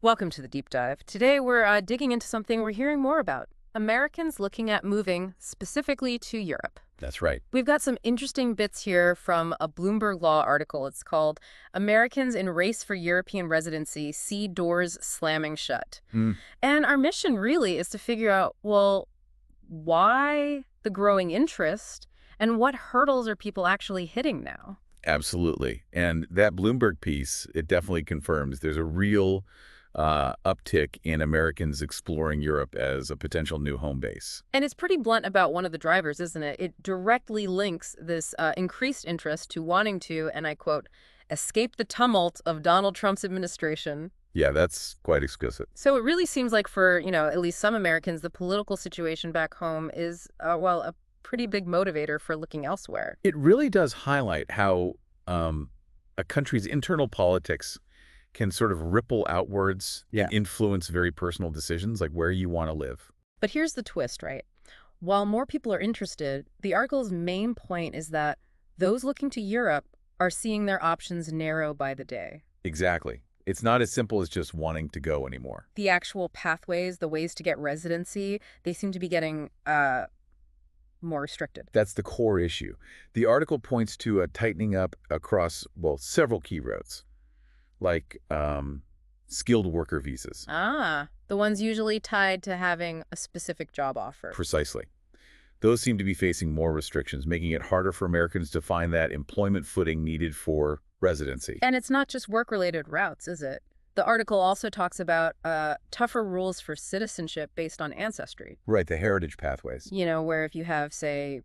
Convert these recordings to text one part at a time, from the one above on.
Welcome to the deep dive. Today we're digging into something we're hearing more about: Americans looking at moving specifically to Europe. That's right. We've got some interesting bits here from a Bloomberg Law article. It's called Americans in Race for European Residency See Doors Slamming Shut. Mm, And our mission really is to figure out, well, why the growing interest and what hurdles are people actually hitting now? absolutely. And that Bloomberg piece, it definitely confirms there's a real uptick in Americans exploring Europe as a potential new home base. And it's pretty blunt about one of the drivers, isn't it? It directly links this increased interest to wanting to, and I quote, escape the tumult of Donald Trump's administration. Yeah, that's quite exquisite. So it really seems like for, at least some Americans, the political situation back home is, well, a pretty big motivator for looking elsewhere. It really does highlight how a country's internal politics can sort of ripple outwards and influence very personal decisions like where you want to live. But here's the twist, right? While more people are interested, the article's main point is that those looking to Europe are seeing their options narrow by the day. Exactly. It's not as simple as just wanting to go anymore. The actual pathways, the ways to get residency, they seem to be getting more restricted. That's the core issue. The article points to a tightening up across, well, several key roads, like skilled worker visas. The ones usually tied to having a specific job offer. Precisely. Those seem to be facing more restrictions, making it harder for Americans to find that employment footing needed for residency. And it's not just work-related routes, is it? The article also talks about tougher rules for citizenship based on ancestry. Right, the heritage pathways. Where if you have, say,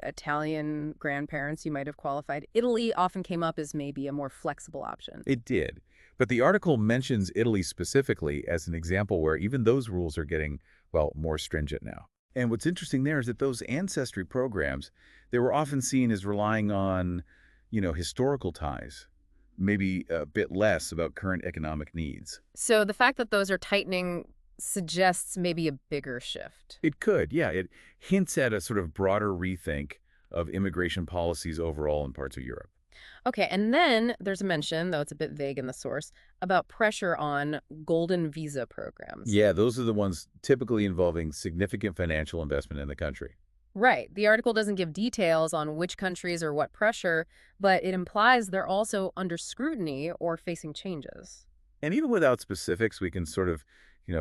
Italian grandparents, you might have qualified. Italy often came up as maybe a more flexible option. It did. But the article mentions Italy specifically as an example where even those rules are getting, well, more stringent now. And what's interesting there is that those ancestry programs, they were often seen as relying on, historical ties, maybe a bit less about current economic needs. So the fact that those are tightening suggests maybe a bigger shift. It could, yeah. It hints at a sort of broader rethink of immigration policies overall in parts of Europe. Okay, and then there's a mention, though it's a bit vague in the source, about pressure on golden visa programs. Yeah, those are the ones typically involving significant financial investment in the country. Right. The article doesn't give details on which countries or what pressure, but it implies they're also under scrutiny or facing changes. And even without specifics, we can sort of,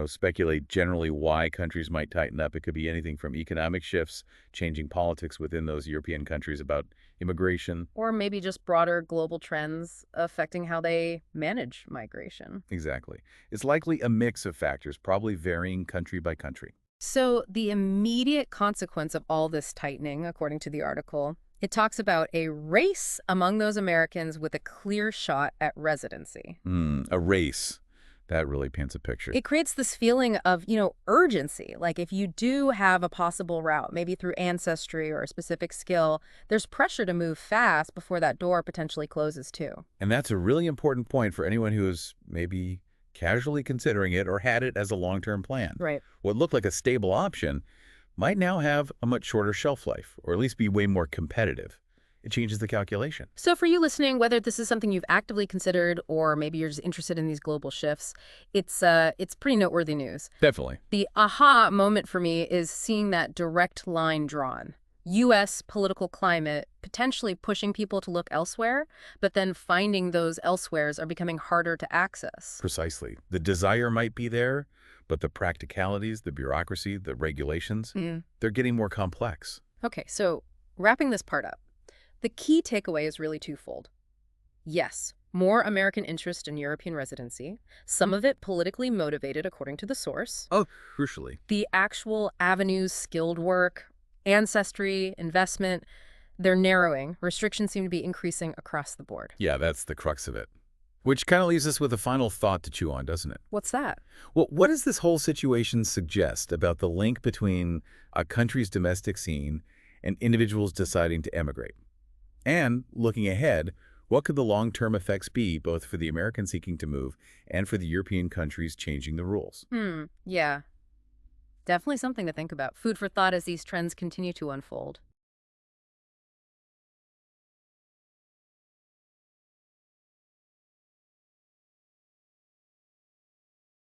speculate generally why countries might tighten up. It could be anything from economic shifts, changing politics within those European countries about immigration. Or maybe just broader global trends affecting how they manage migration. Exactly. It's likely a mix of factors, probably varying country by country. So the immediate consequence of all this tightening, according to the article, it talks about a race among those Americans with a clear shot at residency. A race. That really paints a picture. It creates this feeling of, urgency. Like if you do have a possible route, maybe through ancestry or a specific skill, there's pressure to move fast before that door potentially closes too. And that's a really important point for anyone who is maybe casually considering it or had it as a long-term plan. Right. What looked like a stable option might now have a much shorter shelf life, or at least be way more competitive. It changes the calculation. So for you listening, whether this is something you've actively considered or maybe you're just interested in these global shifts, it's pretty noteworthy news. Definitely. The aha moment for me is seeing that direct line drawn. U.S. political climate potentially pushing people to look elsewhere, but then finding those elsewheres are becoming harder to access. Precisely. The desire might be there, but the practicalities, the bureaucracy, the regulations, they're getting more complex. Okay, so wrapping this part up, the key takeaway is really twofold. Yes, more American interest in European residency, some of it politically motivated according to the source. Oh, crucially. The actual avenues, skilled work, ancestry, investment, they're narrowing. Restrictions seem to be increasing across the board. Yeah, that's the crux of it. Which kind of leaves us with a final thought to chew on, doesn't it? What's that? Well, what does this whole situation suggest about the link between a country's domestic scene and individuals deciding to emigrate? And looking ahead, what could the long-term effects be both for the Americans seeking to move and for the European countries changing the rules? Yeah. Definitely something to think about. Food for thought as these trends continue to unfold.